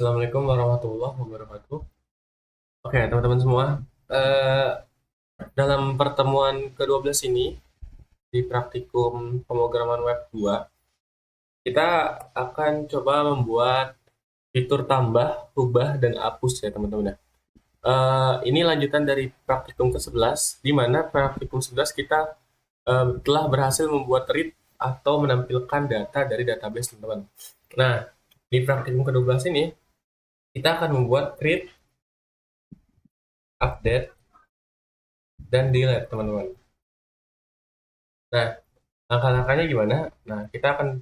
Assalamualaikum warahmatullahi wabarakatuh. Oke, teman-teman semua. Eh, dalam pertemuan ke-12 ini, di praktikum pemrograman web 2, kita akan coba membuat fitur tambah, ubah, dan hapus ya teman-teman ya. Ini lanjutan dari praktikum ke-11, di mana praktikum 11 kita telah berhasil membuat read atau menampilkan data dari database teman-teman. Nah, di praktikum ke-12 ini, kita akan membuat read, update, dan delete teman-teman. Nah, langkah-langkahnya gimana? Nah, kita akan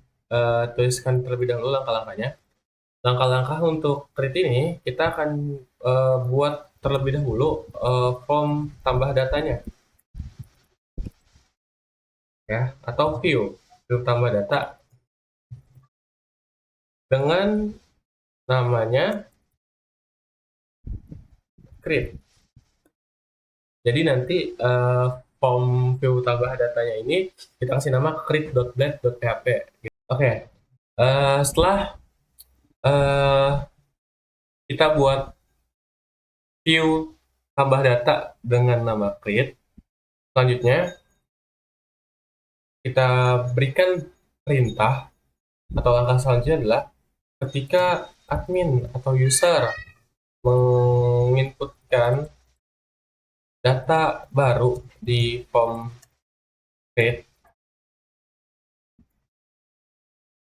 tuliskan terlebih dahulu langkah-langkahnya. Langkah-langkah untuk krit ini, kita akan buat terlebih dahulu form tambah datanya, ya, atau view tambah data dengan namanya create. Jadi nanti form view tambah datanya ini kita kasih nama create.blade.php. Oke, setelah eh, kita buat view tambah data dengan nama create, selanjutnya kita berikan perintah atau langkah selanjutnya adalah ketika admin atau user menginputkan data baru di form create,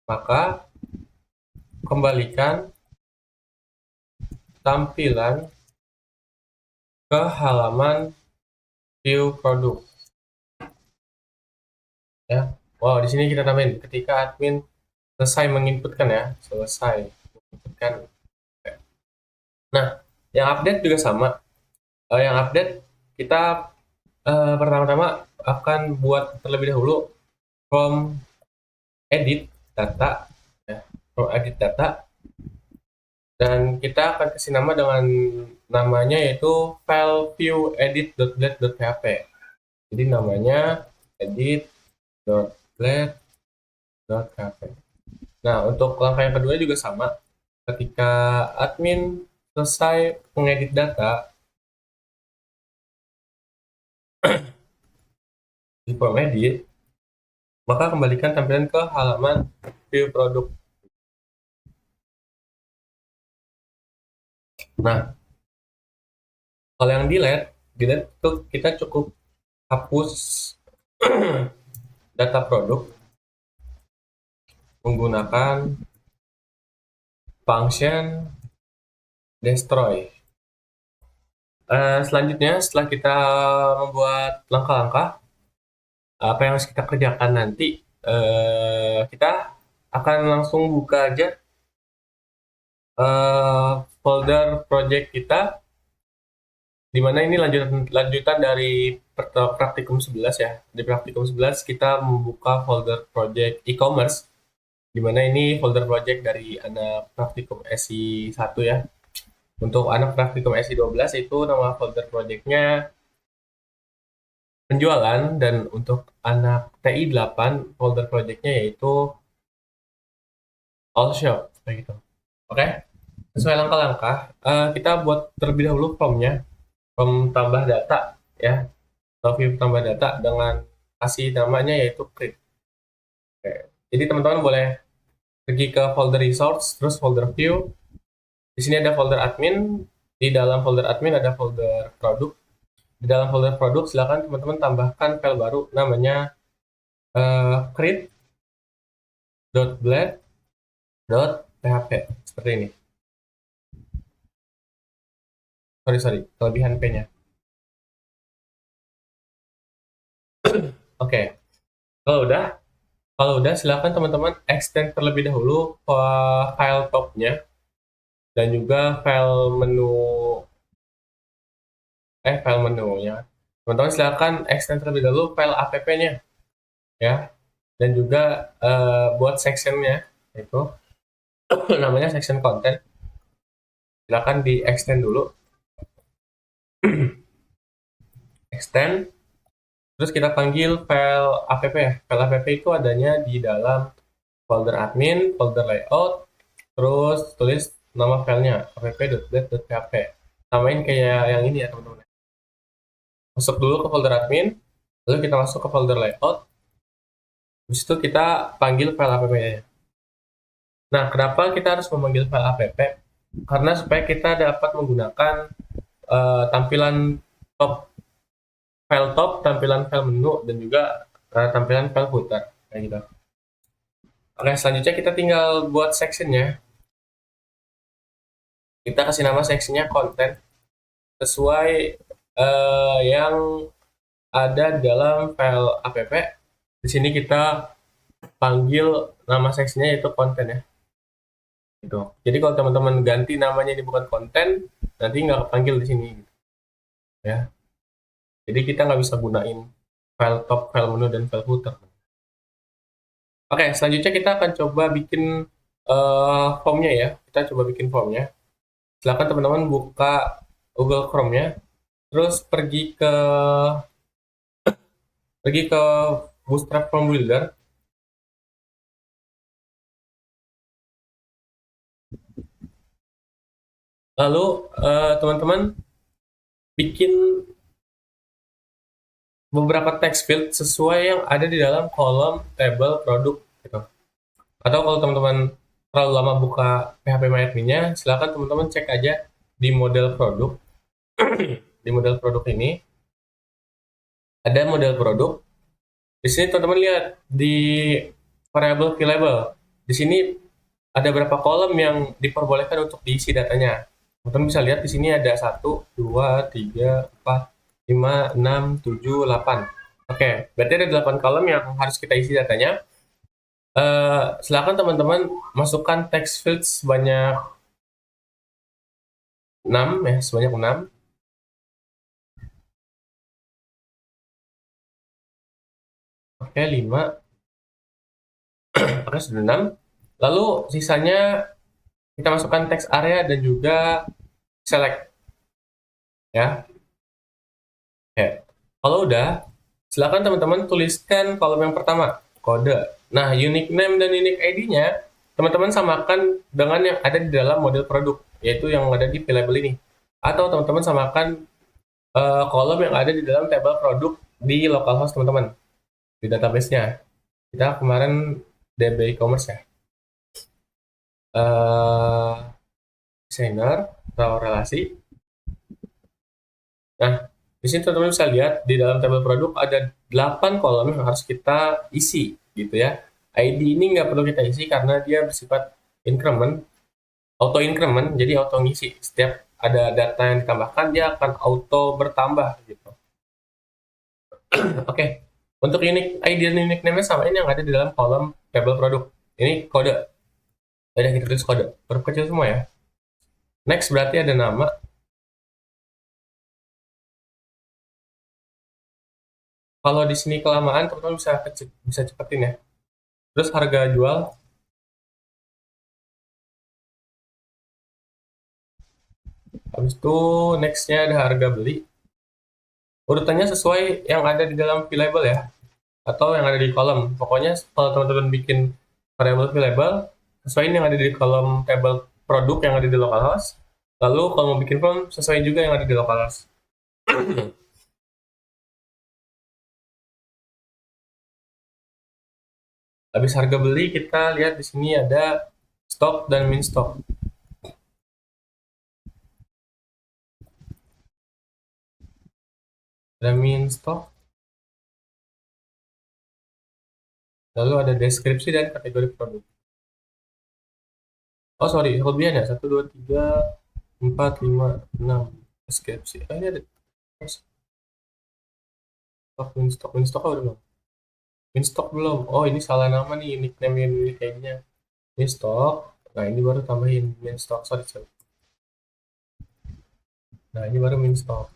maka kembalikan tampilan ke halaman view produk. Ya, wow, di sini kita tambahin ketika admin selesai menginputkan ya, selesai menginputkan. Nah, yang update juga sama. Yang update kita pertama-tama akan buat terlebih dahulu from edit data, ya, from edit data, dan kita akan kasih nama dengan namanya yaitu file view edit.blade.php. Jadi namanya edit.blade.php. Nah, untuk langkah yang kedua juga sama. Ketika admin selesai mengedit data di form edit, maka kembalikan tampilan ke halaman view produk. Nah, kalau yang delete itu kita cukup hapus data produk menggunakan function destroy. Selanjutnya, setelah kita membuat langkah-langkah, apa yang harus kita kerjakan nanti, kita akan langsung buka aja folder project kita, di mana ini lanjutan dari praktikum 11 ya. Di praktikum 11 kita membuka folder project e-commerce, di mana ini folder project dari anak praktikum SI 1 ya. Untuk anak praktikum SI 12 itu nama folder projectnya penjualan, dan untuk anak TI 8 folder projectnya yaitu all shop kayak gitu. Oke, sesuai langkah-langkah, kita buat terlebih dahulu formnya, form tambah data ya, atau view tambah data dengan kasih namanya yaitu create. Oke. Jadi teman-teman boleh pergi ke folder resource, terus folder view. Di sini ada folder admin, di dalam folder admin ada folder produk. Di dalam folder produk silakan teman-teman tambahkan file baru namanya create.blade.php seperti ini. Sorry, kelebihan P-nya. Oke, kalau udah silakan teman-teman extend terlebih dahulu file topnya dan juga file menunya. Teman-teman silakan extend terlebih dahulu file app-nya ya, dan juga buat sectionnya itu namanya section content. Silakan di extend dulu, extend. Terus kita panggil file app ya. File app itu adanya di dalam folder admin, folder layout, terus tulis nama filenya app.get.php. Samain kayak yang ini ya teman-teman. Masuk dulu ke folder admin, lalu kita masuk ke folder layout. Habis itu kita panggil file app-nya. Nah, kenapa kita harus memanggil file app? Karena supaya kita dapat menggunakan tampilan top, file top, tampilan file menu, dan juga tampilan file footer. Kayak gitu. Oke, selanjutnya kita tinggal buat sectionnya. Kita kasih nama sectionnya konten sesuai yang ada di dalam file app. Di sini kita panggil nama sectionnya itu konten ya. Gitu. Jadi kalau teman-teman ganti namanya ini bukan konten, nanti nggak kepanggil di sini. Gitu. Ya. Jadi kita nggak bisa gunain file top, file menu, dan file footer. Oke, selanjutnya kita akan coba bikin formnya ya. Kita coba bikin formnya. Silakan teman-teman buka Google Chrome-nya, terus pergi ke Bootstrap Form Builder. Lalu teman-teman bikin beberapa text field sesuai yang ada di dalam kolom table produk gitu. Atau kalau teman-teman terlalu lama buka PHP MyAdmin-nya, silakan teman-teman cek aja di model produk. Di model produk ini ada model produk. Di sini teman-teman lihat di variable label. Di sini ada berapa kolom yang diperbolehkan untuk diisi datanya. Teman-teman bisa lihat di sini ada 1, 2, 3, 4, 5, 6, 7, 8. Oke, berarti ada 8 kolom yang harus kita isi datanya. Silakan teman-teman masukkan text field sebanyak 6 ya, sebanyak 6. Oke, 5. Oke, sudah 6. Lalu sisanya kita masukkan text area dan juga select. Ya. Oke. Kalau udah, silakan teman-teman tuliskan kolom yang pertama, kode. Nah, unique name dan unique ID-nya teman-teman samakan dengan yang ada di dalam model produk, yaitu yang ada di label ini. Atau teman-teman samakan kolom yang ada di dalam tabel produk di localhost teman-teman, di database-nya. Kita kemarin DB e-commerce ya. Designer atau relasi. Nah, di sini teman-teman bisa lihat di dalam tabel produk ada 8 kolom yang harus kita isi, gitu ya. ID ini nggak perlu kita isi karena dia bersifat increment, auto increment, jadi auto ngisi. Setiap ada data yang ditambahkan, dia akan auto bertambah, gitu. Oke, untuk unique ID dan unique name sama ini yang ada di dalam kolom tabel produk. Ini kode. Ada kita tulis kode. Huruf kecil semua ya. Next berarti ada nama. Kalau di sini kelamaan, teman-teman bisa cepetin ya. Terus harga jual. Habis itu next-nya ada harga beli. Urutannya sesuai yang ada di dalam label ya. Atau yang ada di kolom. Pokoknya kalau teman-teman bikin variable label, sesuai yang ada di kolom table produk yang ada di localhost. Lalu kalau mau bikin form, sesuai juga yang ada di localhost. Habis harga beli, kita lihat di sini ada stock dan min stock. Ada min stock. Lalu ada deskripsi dan kategori produk. Oh sorry, kelebihan ya. 1, 2, 3, 4, 5, 6. Deskripsi. Ini ada stock, min stock udah belum? Min stock belum. Oh ini salah nama nih, nickname yang ini kayaknya. Min stock. Nah ini baru tambahin min stock. Sorry. Nah ini baru min stock.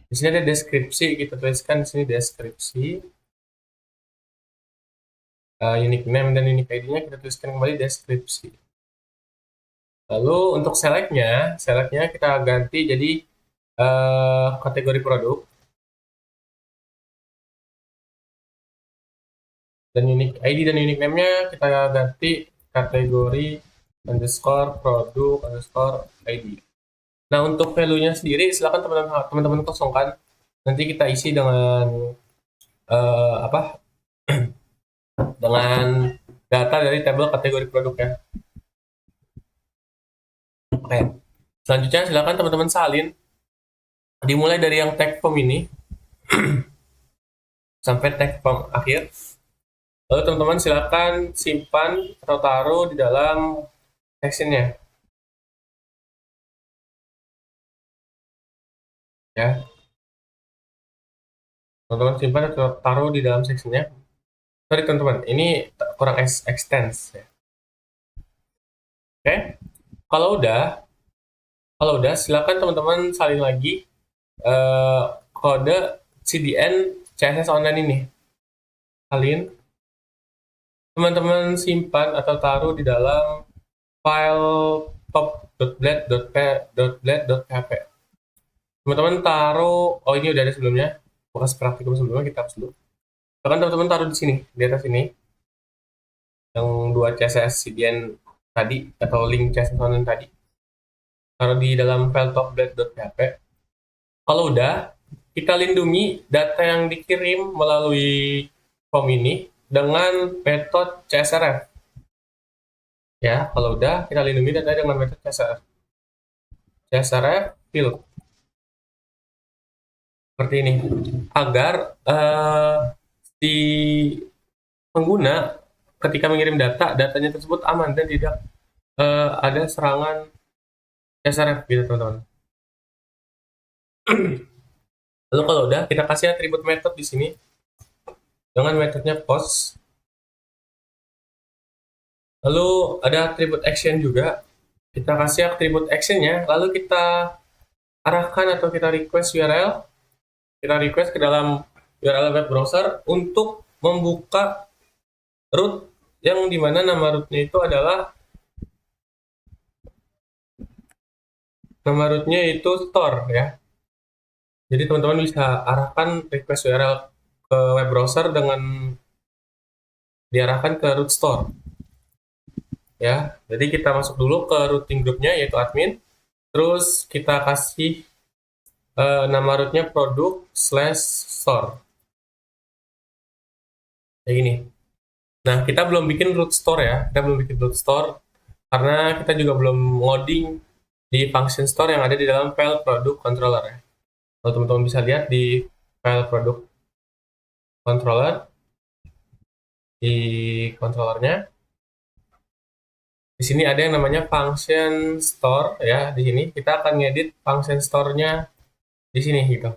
Di sini ada deskripsi. Kita tuliskan di sini deskripsi. Unique name dan unique ID-nya kita tuliskan kembali deskripsi. Lalu untuk selectnya kita ganti jadi kategori produk. Dan unique ID dan unique name-nya kita ganti kategori underscore produk underscore ID. Nah, untuk value-nya sendiri silakan teman-teman kosongkan. Nanti kita isi dengan apa? Dengan data dari tabel kategori produknya. Oke. Selanjutnya silakan teman-teman salin. Dimulai dari yang tag form ini sampai tag form akhir. Lalu teman-teman silakan simpan atau taruh di dalam sectionnya. Ya. Teman-teman simpan atau taruh di dalam sectionnya. Sorry teman-teman, ini kurang extends ya. Oke. Kalau udah silakan teman-teman salin lagi kode CDN CSS online ini. Salin. Teman-teman simpan atau taruh di dalam file top.blade.php. Teman-teman taruh, oh ini udah ada sebelumnya, bekas praktikum sebelumnya kita hapus dulu. Bahkan teman-teman taruh di sini, di atas ini, yang dua CSS CDN tadi atau link CSS online tadi, taruh di dalam file top.blade.php. Kalau udah, kita lindungi data yang dikirim melalui form ini dengan metode CSRF. Ya, kalau udah, kita lindungi data dengan metode CSRF. CSRF field. Seperti ini. Agar si pengguna ketika mengirim data, datanya tersebut aman dan tidak ada serangan SRF gitu teman-teman. Lalu kalau udah, kita kasih atribut method di sini dengan metodenya post. Lalu ada atribut action juga. Kita kasih atribut actionnya, lalu kita arahkan atau kita request URL. Kita request ke dalam URL web browser untuk membuka root yang dimana nama rootnya itu adalah store ya. Jadi teman-teman bisa arahkan request URL ke web browser dengan diarahkan ke root store. Ya, jadi kita masuk dulu ke routing groupnya yaitu admin. Terus kita kasih nama rootnya produk/store. Kayak gini. Nah, kita belum bikin root store ya. Kita belum bikin root store karena kita juga belum ngoding di function store yang ada di dalam file produk controller ya. Kalau teman-teman bisa lihat di file produk controller, di controllernya, di sini ada yang namanya function store ya. Di sini kita akan ngedit function store-nya di sini gitu.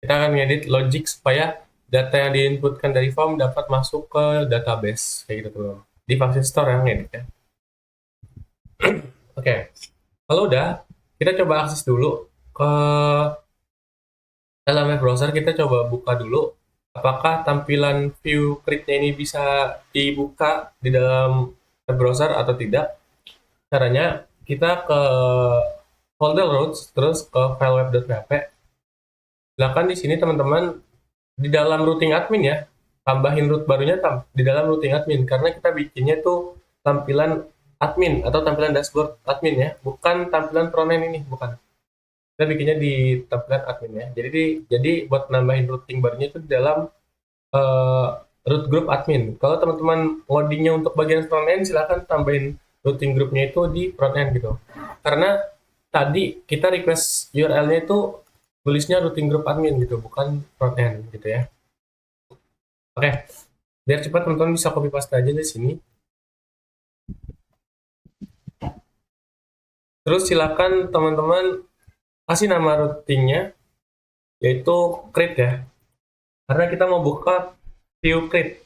Kita akan ngedit logic supaya data yang diinputkan dari form dapat masuk ke database kayak gitu teman-teman. Di function store yang ngedit ya. Oke. Kalau udah, kita coba akses dulu ke dalam web browser. Kita coba buka dulu apakah tampilan view create-nya ini bisa dibuka di dalam web browser atau tidak. Caranya kita ke folder root terus ke file web.php. Silakan di sini teman-teman di dalam routing admin ya, tambahin root barunya di dalam routing admin karena kita bikinnya tuh tampilan admin atau tampilan dashboard admin ya, bukan tampilan frontend ini, bukan. Kita bikinnya di tampilan admin ya. Jadi buat nambahin routing barunya itu di dalam root group admin. Kalau teman-teman ngodingnya untuk bagian frontend, silahkan tambahin routing groupnya itu di frontend gitu. Karena tadi kita request URL-nya itu tulisnya routing group admin gitu, bukan frontend gitu ya. Oke, biar cepat teman-teman bisa copy paste aja di sini. Terus silakan teman-teman kasih nama routingnya yaitu create ya. Karena kita mau buka view create.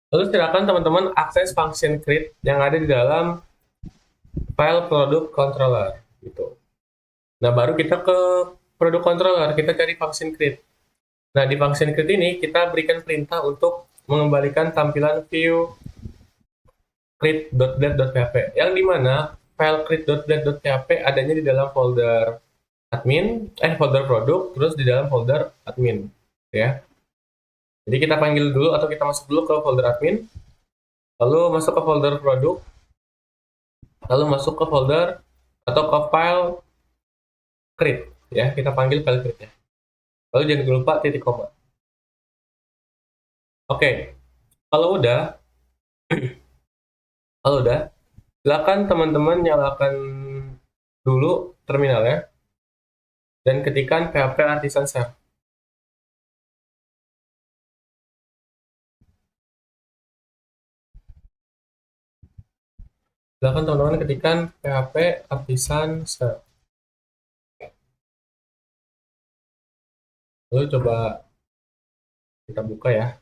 Lalu silakan teman-teman akses function create yang ada di dalam file produk controller gitu. Nah, baru kita ke produk controller, kita cari function create. Nah, di function create ini kita berikan perintah untuk mengembalikan tampilan view create.blade.php yang dimana file create.blade.php adanya di dalam folder admin, folder produk, terus di dalam folder admin ya. Jadi kita panggil dulu atau kita masuk dulu ke folder admin. lalu masuk ke folder produk, lalu masuk ke folder atau ke file create, ya kita panggil file create ya. Lalu jangan lupa titik koma. Oke, kalau udah, silakan teman-teman nyalakan dulu terminalnya dan ketikkan php artisan shell. Silakan teman-teman ketikkan php artisan shell. Lalu coba kita buka ya.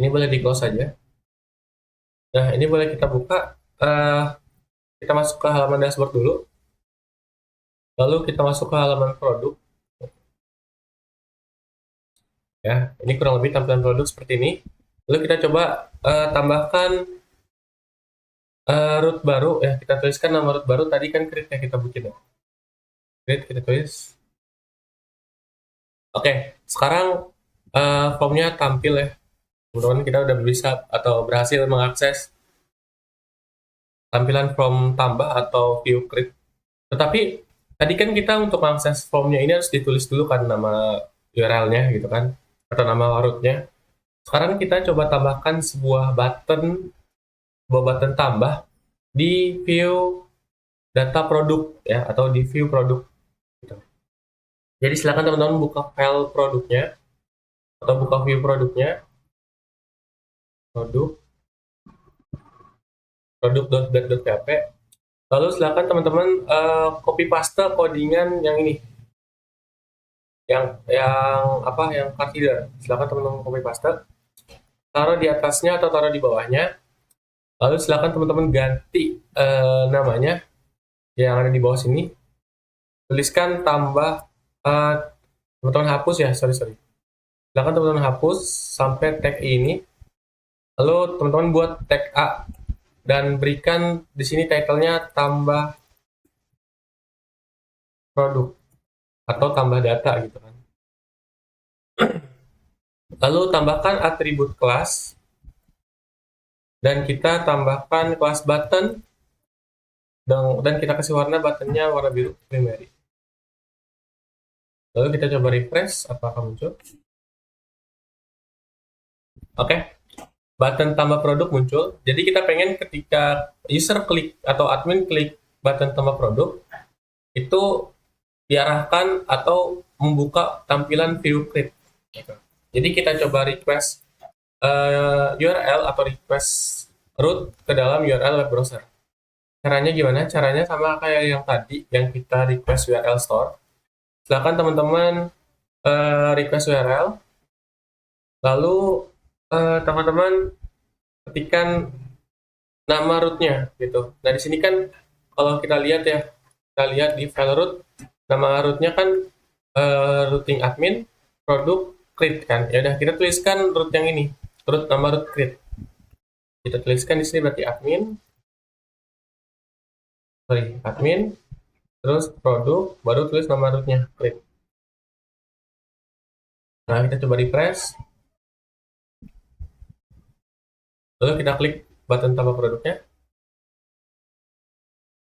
Ini boleh di close saja. Nah, ini boleh kita buka. Eh, kita masuk ke halaman dashboard dulu. Lalu kita masuk ke halaman produk. Ya, ini kurang lebih tampilan produk seperti ini. Lalu kita coba tambahkan root baru ya. Kita tuliskan nama root baru. Tadi kan create ya kita bikin ya. Create kita tulis. Oke, sekarang formnya tampil ya. Kemudian kita udah bisa atau berhasil mengakses tampilan form tambah atau view create. Tetapi tadi kan kita untuk mengakses formnya ini harus ditulis dulu kan nama URL-nya gitu kan, atau nama root-nya. Sekarang kita coba tambahkan sebuah button tambah di view data produk ya, atau di view produk gitu. Jadi silakan teman-teman buka file produknya atau buka view produknya, produk.bat.php. Lalu silakan teman-teman copy paste codingan yang ini, yang card header. Silakan teman-teman copy paste, taruh di atasnya atau taruh di bawahnya. Lalu silakan teman-teman ganti namanya yang ada di bawah sini. Tuliskan tambah teman-teman hapus ya, sorry. Silakan teman-teman hapus sampai tag ini. Lalu teman-teman buat tag A dan berikan di sini title-nya tambah produk atau tambah data gitu kan. Lalu tambahkan atribut kelas dan kita tambahkan kelas button dan kita kasih warna buttonnya warna biru primary. Lalu kita coba refresh, apakah muncul? Oke, button tambah produk muncul. Jadi kita pengen ketika user klik atau admin klik button tambah produk, itu diarahkan atau membuka tampilan view create. Jadi kita coba request URL atau request root ke dalam URL web browser. Caranya gimana? Caranya sama kayak yang tadi, yang kita request URL store. Silakan teman-teman request URL, lalu teman-teman ketikkan nama rootnya gitu. Nah di sini kan kalau kita lihat ya, kita lihat di file root, nama rootnya kan routing admin produk create kan. Ya udah kita tuliskan root yang ini, nama root create. Kita tuliskan di sini berarti admin, terus produk, baru tulis nama rootnya create. Nah kita coba refresh, lalu kita klik button tambah produknya.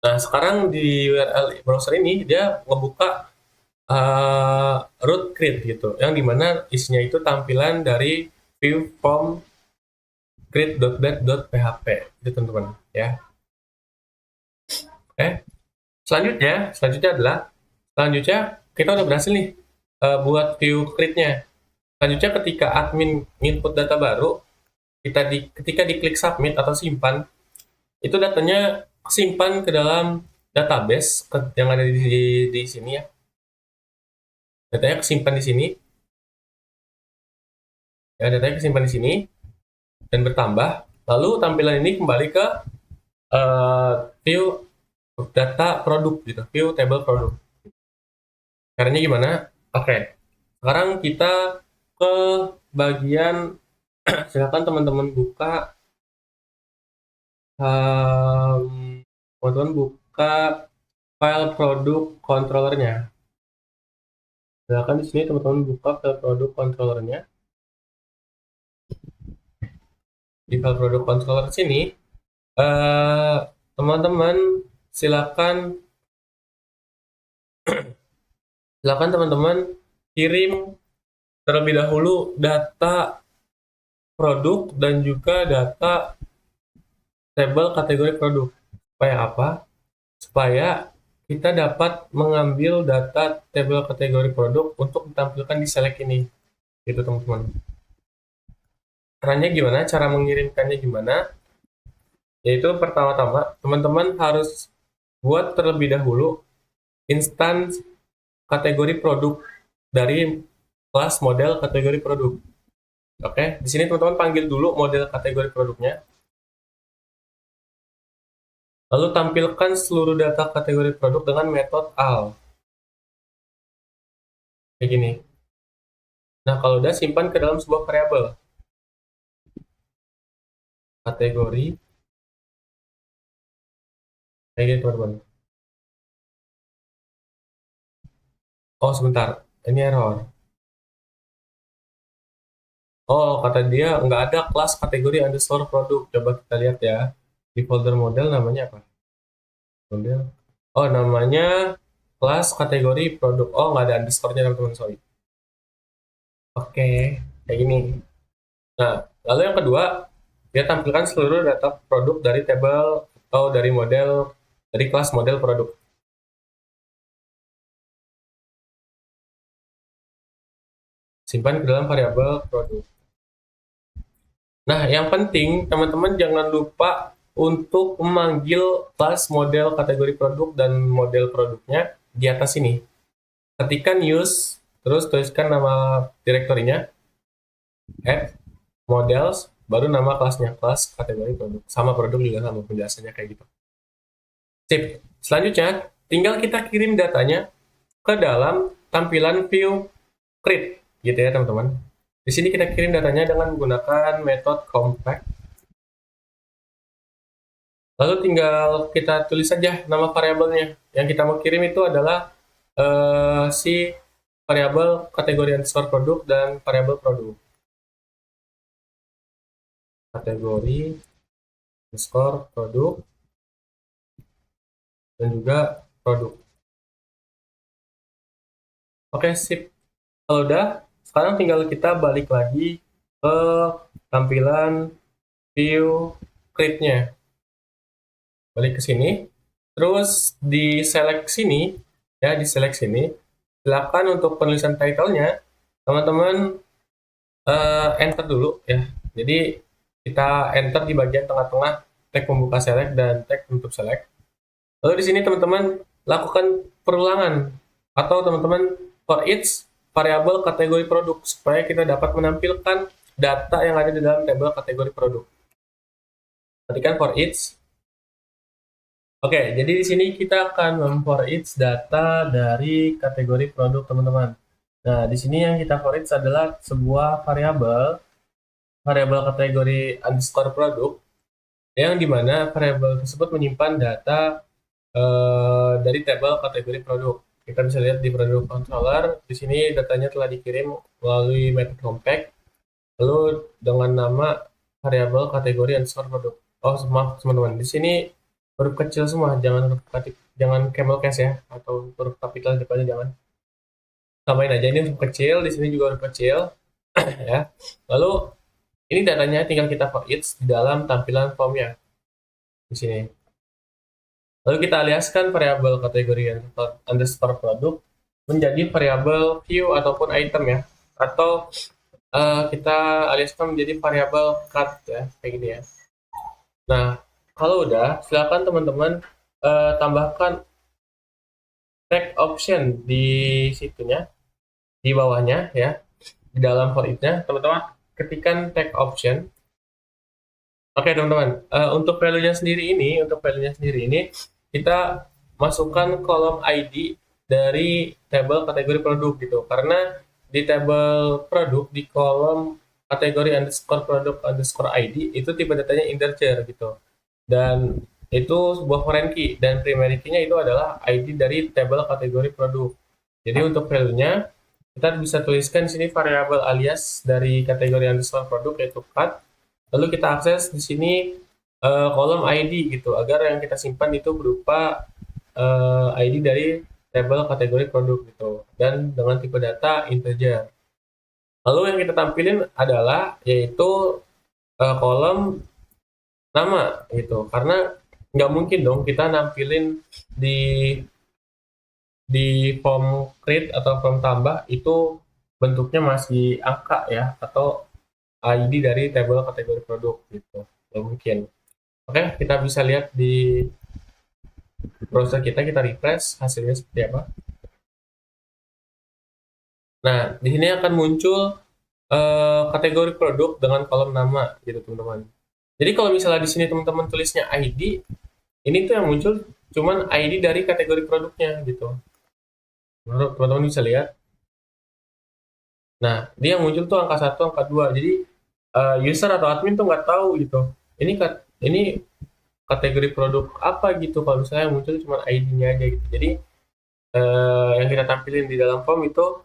Nah sekarang di URL browser ini dia ngebuka root create gitu, yang dimana isinya itu tampilan dari view form create.bat.php itu teman-teman ya. Selanjutnya kita udah berhasil nih buat view create-nya. Selanjutnya ketika admin input data baru, ketika diklik submit atau simpan, itu datanya simpan ke dalam database yang ada di sini ya. Datanya kesimpan di sini. Ya, datanya kesimpan di sini dan bertambah. Lalu tampilan ini kembali ke view data produk gitu, view table produk. Caranya gimana? Oke. Sekarang kita ke bagian silakan teman-teman buka file produk controllernya. Silakan di sini teman-teman buka file produk controllernya. di file product controller sini, teman-teman silakan teman-teman kirim terlebih dahulu data produk dan juga data tabel kategori produk. Supaya apa? Supaya kita dapat mengambil data tabel kategori produk untuk ditampilkan di select ini. Gitu teman-teman. Caranya gimana? Cara mengirimkannya gimana? Yaitu pertama-tama teman-teman harus buat terlebih dahulu instance kategori produk dari kelas model kategori produk. Oke, di sini teman-teman panggil dulu model kategori produknya. Lalu tampilkan seluruh data kategori produk dengan metode al. Kayak gini. Nah, kalau udah simpan ke dalam sebuah variabel. Kategori. Kayak gini teman-teman. Oh, sebentar. Ini error. Oh, kata dia nggak ada kelas kategori underscore produk. Coba kita lihat ya. Di folder model namanya apa? Model. Oh, namanya kelas kategori produk. Oh, nggak ada underscore-nya teman-teman, sorry. Oke, kayak gini. Nah, lalu yang kedua, dia tampilkan seluruh data produk dari tabel atau dari model, dari kelas model produk. Simpan ke dalam variabel produk. Nah, yang penting teman-teman jangan lupa untuk memanggil kelas model kategori produk dan model produknya di atas ini. Ketikkan use, terus tuliskan nama direktorinya, add models, baru nama kelasnya, kelas kategori produk. Sama produk juga sama penjelasannya kayak gitu. Sip. Selanjutnya, tinggal kita kirim datanya ke dalam tampilan view create, gitu ya teman-teman. Di sini kita kirim datanya dengan menggunakan metode compact. Lalu tinggal kita tulis saja nama variabelnya. Yang kita mau kirim itu adalah si variabel kategori underscore produk dan variabel produk. Kategori underscore produk dan juga produk. Oke, sip. Kalau udah, sekarang tinggal kita balik lagi ke tampilan view create-nya. Balik ke sini. Terus di select sini, ya di select sini, silakan untuk penulisan title-nya, teman-teman enter dulu ya. Jadi kita enter di bagian tengah-tengah tag pembuka select dan tag penutup select. Lalu di sini teman-teman lakukan perulangan atau teman-teman for each variabel kategori produk supaya kita dapat menampilkan data yang ada di dalam tabel kategori produk. Ketikkan for each. Oke, jadi di sini kita akan for each data dari kategori produk teman-teman. Nah, di sini yang kita for each adalah sebuah variabel kategori underscore produk, yang dimana variabel tersebut menyimpan data dari tabel kategori produk. Kita bisa lihat di produk controller, di sini datanya telah dikirim melalui metode compact, lalu dengan nama variabel kategori underscore produk. Oh, maaf teman-teman, di sini huruf kecil semua, jangan camel case ya, atau huruf kapital depannya jangan. Tambahin aja ini huruf kecil, di sini juga huruf kecil, ya. Lalu ini datanya tinggal kita for each di dalam tampilan formnya di sini. Lalu kita aliaskan variabel kategori underscore produk menjadi variabel view ataupun item ya, atau kita aliaskan menjadi variabel cut ya, kayak gini ya. Nah, kalau udah, silakan teman-teman tambahkan tag option di situnya, di bawahnya ya, di dalam for each-nya, teman-teman ketikkan tag option. Oke teman-teman, untuk value-nya sendiri ini, kita masukkan kolom ID dari tabel kategori produk gitu. Karena di tabel produk, di kolom kategori underscore produk underscore ID, itu tipe datanya integer gitu. Dan itu sebuah foreign key, dan primary key-nya itu adalah ID dari tabel kategori produk. Jadi untuk value-nya, kita bisa tuliskan di sini variabel alias dari kategori underscore produk, yaitu cut, Lalu kita akses di sini kolom ID gitu, agar yang kita simpan itu berupa ID dari tabel kategori produk gitu, dan dengan tipe data integer. Lalu yang kita tampilin adalah yaitu kolom nama gitu, karena nggak mungkin dong kita nampilin di form create atau form tambah itu bentuknya masih angka ya, atau ID dari tabel kategori produk gitu, nggak mungkin. Oke, kita bisa lihat di browser kita refresh hasilnya seperti apa. Nah, di sini akan muncul kategori produk dengan kolom nama gitu teman-teman. Jadi kalau misalnya di sini teman-teman tulisnya ID, ini tuh yang muncul cuman ID dari kategori produknya gitu. Teman-teman bisa lihat. Nah, dia yang muncul tuh angka 1, angka 2. Jadi user atau admin tuh nggak tahu gitu. Ini kategori produk apa gitu kalau misalnya yang muncul cuma ID-nya aja gitu. Jadi yang kita tampilin di dalam form itu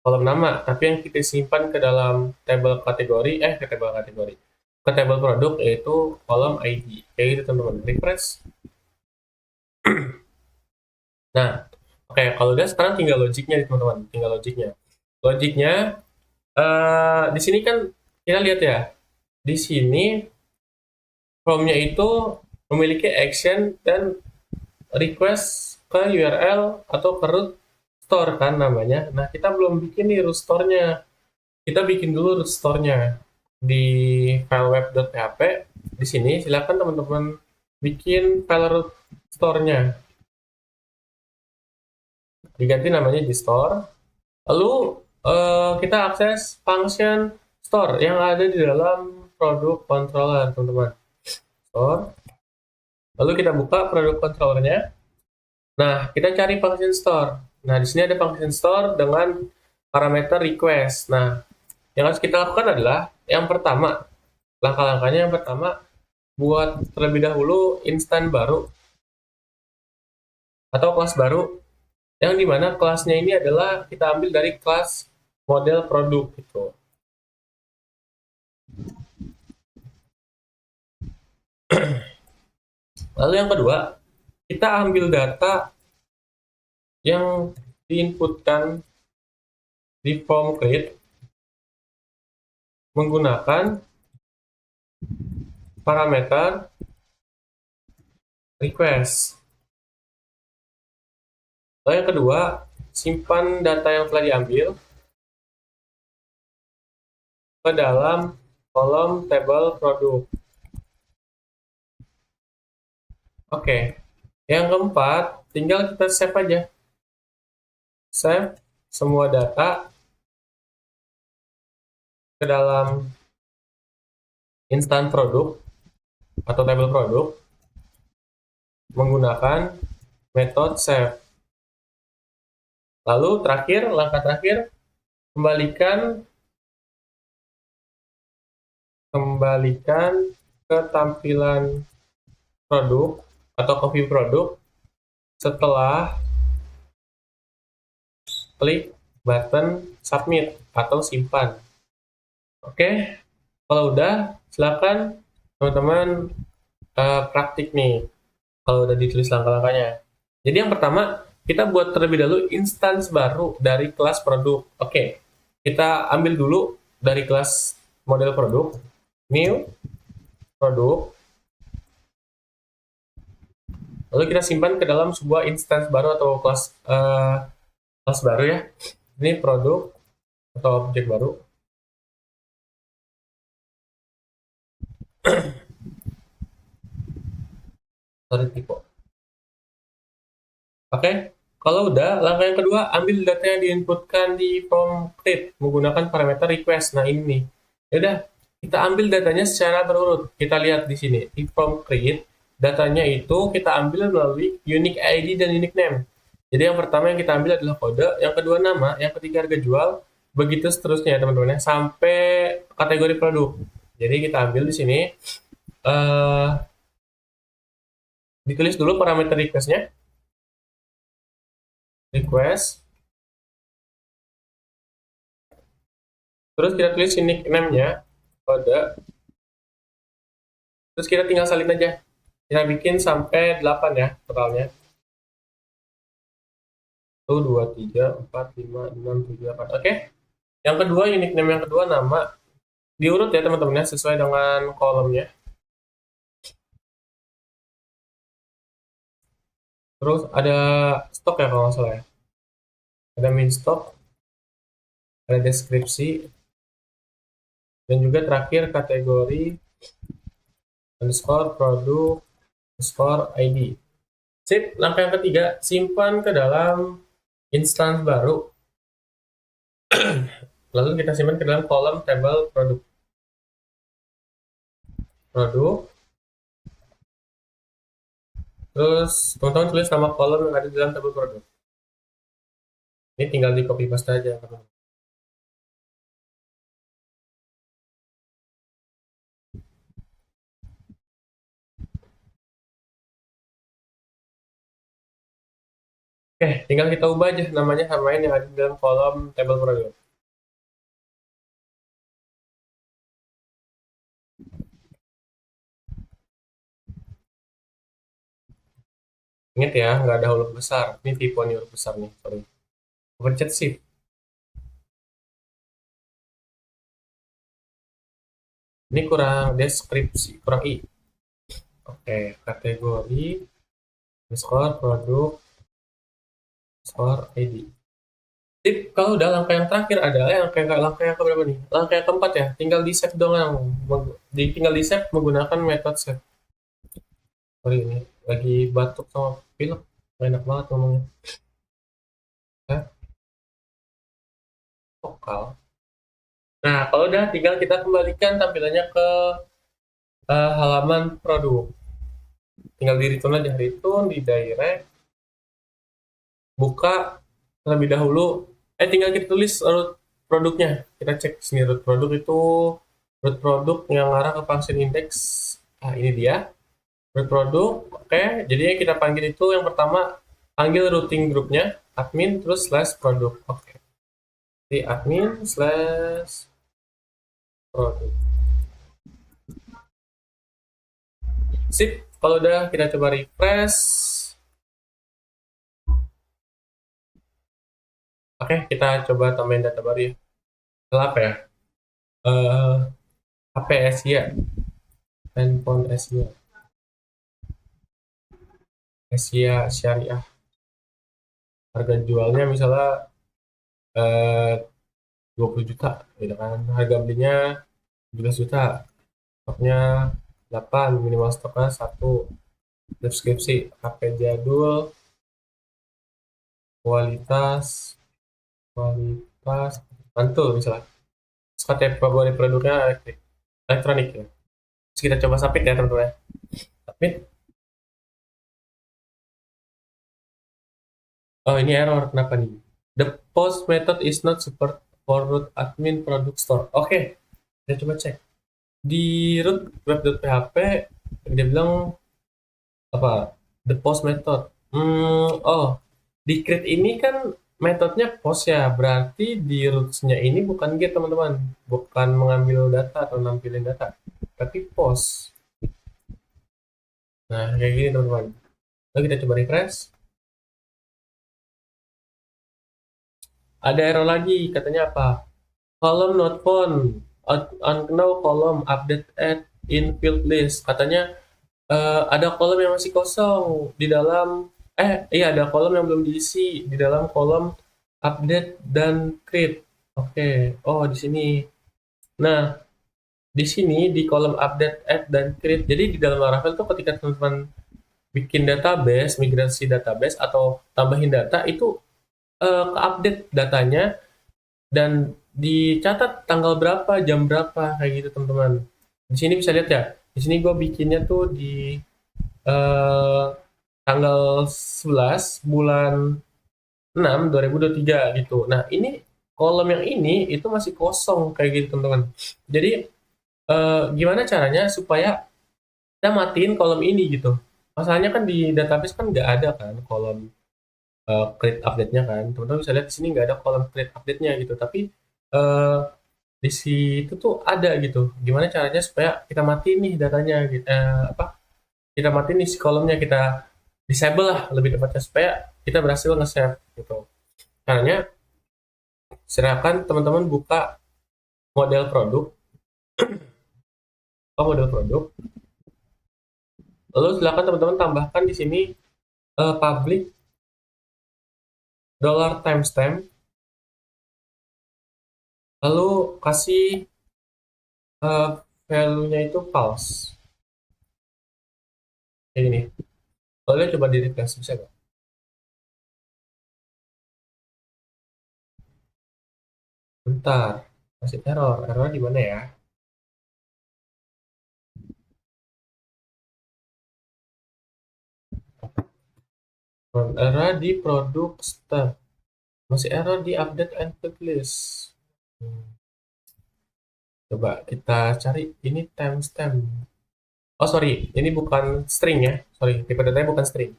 kolom nama, tapi yang kita simpan ke dalam tabel kategori, ke tabel produk yaitu kolom ID. Kayak gitu teman-teman. Refresh. Nah, oke, kalau udah sekarang tinggal logiknya nih teman-teman, tinggal logiknya. Logiknya di sini kan kita lihat ya, di sini formnya itu memiliki action dan request ke URL atau ke root store kan namanya. Nah, kita belum bikin nih root store-nya. Kita bikin dulu root store-nya di file web.php. Di sini silakan teman-teman bikin file root store-nya. Diganti namanya di store. Lalu kita akses function store yang ada di dalam produk controller, teman-teman. Store. Lalu kita buka produk controllernya. Nah, kita cari function store. Nah, di sini ada function store dengan parameter request. Nah, yang harus kita lakukan adalah yang pertama, langkah-langkahnya yang pertama, buat terlebih dahulu instan baru atau kelas baru, yang dimana kelasnya ini adalah kita ambil dari kelas model produk gitu. Lalu yang kedua, kita ambil data yang diinputkan di form create menggunakan parameter request. Lalu yang kedua, simpan data yang telah diambil ke dalam kolom tabel produk. Oke, yang keempat, tinggal kita save aja. Save semua data ke dalam instan produk atau tabel produk menggunakan metode save. Lalu terakhir, langkah terakhir, kembalikan ke tampilan produk atau ke view produk setelah klik button submit atau simpan. Oke, kalau udah silakan teman-teman praktik nih kalau udah ditulis langkah-langkahnya. Jadi yang pertama, kita buat terlebih dahulu instance baru dari kelas produk. Oke, kita ambil dulu dari kelas model produk, new produk, lalu kita simpan ke dalam sebuah instance baru atau kelas baru ya. Ini produk atau objek baru. Sorry, tipe. Oke, kalau udah, langkah yang kedua, ambil data yang diinputkan di form create menggunakan parameter request. Nah, ini nih. Ya udah, kita ambil datanya secara berurut. Kita lihat di sini, di form create, datanya itu kita ambil melalui unique ID dan unique name. Jadi yang pertama yang kita ambil adalah kode, yang kedua nama, yang ketiga harga jual, begitu seterusnya ya teman-teman ya, sampai kategori produk. Jadi kita ambil di sini, eh ditulis dulu parameter request-nya, request, terus kita tulis unique name-nya, kode, Terus kita tinggal salin aja. Kita bikin sampai 8 ya totalnya. 1, 2, 3, 4, 5, 6, 7, 8. Oke. Yang kedua, unique name yang kedua nama. Diurut ya teman-teman ya, sesuai dengan kolomnya. Terus ada stok ya kalau nggak salah ya. Ada main stock, ada deskripsi, dan juga terakhir kategori underscore produk underscore ID. Sip, langkah yang ketiga, simpan ke dalam instance baru. Lalu kita simpan ke dalam kolom tabel produk. Produk, terus teman-teman tulis nama kolom yang ada di dalam tabel produk. Ini tinggal di copy paste aja, teman-teman. Oke, tinggal kita ubah aja namanya samain yang ada di dalam kolom tabel produk. Ingat ya, nggak ada huruf besar. Ini tipuan huruf besar nih, sorry. Pencet shift. Ini kurang deskripsi, kurang i. Oke, kategori, underscore, produk, underscore, ID. Tip, kalau udah langkah yang terakhir adalah langkah yang keberapa nih? Langkah yang keempat ya, tinggal di save doang. Tinggal di save menggunakan metode save. Sorry ini, lagi batuk sama pilek. Enak banget ngomongnya. Ya, vokal. Nah, kalau udah tinggal kita kembalikan tampilannya ke halaman produk. Tinggal di return aja, return di direct, buka terlebih dahulu. Tinggal kita tulis root produknya. Kita cek sini root produk itu root produk yang arah ke function index. Nah, ini dia. Root produk. Oke, jadinya kita panggil itu yang pertama panggil routing grupnya admin terus slash produk. Oke. Di admin slash produk. Sip, kalau udah kita coba refresh. Oke, kita coba tambahin data baru ya. Salah apa ya? HP Asia, handphone Asia, Asia Syariah. Harga jualnya misalnya 20 juta, gitu kan. Harga belinya 17 juta. Stoknya 8, minimal stoknya 1. Deskripsi, HP jadul, kualitas, kualitas, mantul misalnya. Terus kategori produknya elektronik ya. Terus kita coba submit ya teman-teman. Submit. Oh ini error, kenapa nih? The post method is not support for root admin product store. Oke, kita coba cek. Di root web.php dia bilang apa? The post method. Oh, di create ini kan metodenya post ya, berarti di roots-nya ini bukan get teman-teman, bukan mengambil data atau nampilin data, tapi post. Nah, kayak gini teman-teman. Lalu kita coba refresh. Ada error lagi, katanya apa? Column not found. Unknown column update at in field list. Katanya ada kolom yang masih kosong di dalam iya ada kolom yang belum diisi di dalam kolom update dan create. Oke. Oh, di sini. Nah, di sini di kolom update, add dan create. Jadi di dalam Laravel tuh ketika teman-teman bikin database, migrasi database atau tambahin data itu ke-update datanya dan dicatat tanggal berapa, jam berapa kayak gitu teman-teman. Di sini bisa lihat ya. Di sini gue bikinnya tuh di eh, tanggal 11 bulan 6 2023 gitu. Nah, ini kolom yang ini itu masih kosong kayak gitu teman-teman. Jadi gimana caranya supaya kita matiin kolom ini gitu. Masalahnya kan di database kan nggak ada kan kolom create update-nya kan. Teman-teman bisa lihat di sini nggak ada kolom create update-nya gitu. Tapi eh, di situ tuh ada gitu. Gimana caranya supaya kita matiin nih datanya, gitu. Kita matiin nih si kolomnya, kita disable lah lebih tepatnya supaya kita berhasil nge-save gitu. Caranya, silakan teman-teman buka model produk, model produk. Lalu silakan teman-teman tambahkan di sini public dollar timestamp, lalu kasih eh, value-nya itu false. Kayak gini. Lalu coba di refresh, bisa nggak? Bentar, masih error. Error di mana ya? Error di produk step. Masih error di update and click list. Coba kita cari ini timestamp. Oh sorry, ini bukan string ya. Sorry, tipe datanya bukan string.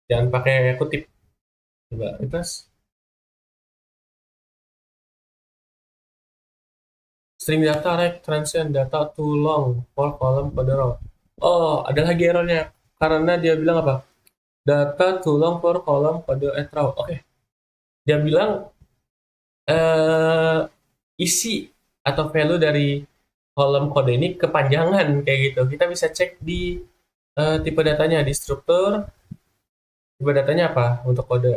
Jangan pakai kutip. Coba refresh. String data right transient data too long for column kode row. Oh, ada lagi errornya. Karena dia bilang apa? Data too long for column kode at row. Oke. Dia bilang eh, isi atau value dari kolom kode ini kepanjangan kayak gitu. Kita bisa cek di tipe datanya di struktur. Tipe datanya apa untuk kode?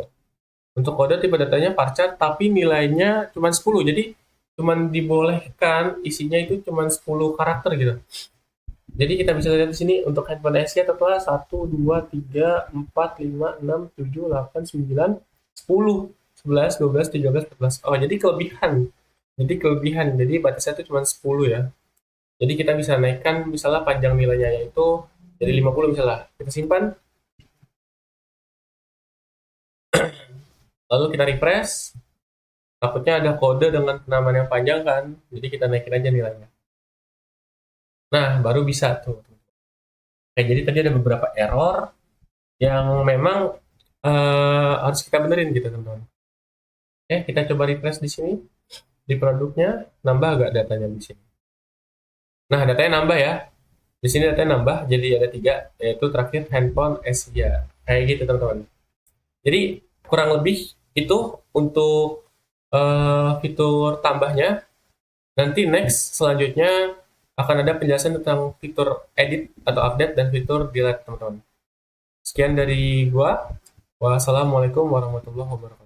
Untuk kode tipe datanya varchar tapi nilainya cuma 10. Jadi cuma dibolehkan isinya itu cuma 10 karakter gitu. Jadi kita bisa lihat di sini untuk handphone Asia total 1 2 3 4 5 6 7 8 9 10 11 12 13 14. Oh, jadi kelebihan. Jadi kelebihan. Jadi batasnya itu cuma 10 ya. Jadi kita bisa naikkan misalnya panjang nilainya yaitu jadi 50 misalnya. Kita simpan, lalu kita refresh. Takutnya ada kode dengan penamaan yang panjang kan. Jadi kita naikin aja nilainya. Nah, baru bisa tuh. Oke, jadi tadi ada beberapa error yang memang harus kita benerin gitu teman-teman. Oke, kita coba refresh di sini. Di produknya, nambah agak datanya di sini. Nah, datanya nambah ya. Di sini datanya nambah, jadi ada 3, yaitu terakhir handphone Asia. Kayak gitu teman-teman. Jadi kurang lebih itu untuk fitur tambahnya. Nanti next selanjutnya akan ada penjelasan tentang fitur edit atau update dan fitur delete teman-teman. Sekian dari gua. Wassalamualaikum warahmatullahi wabarakatuh.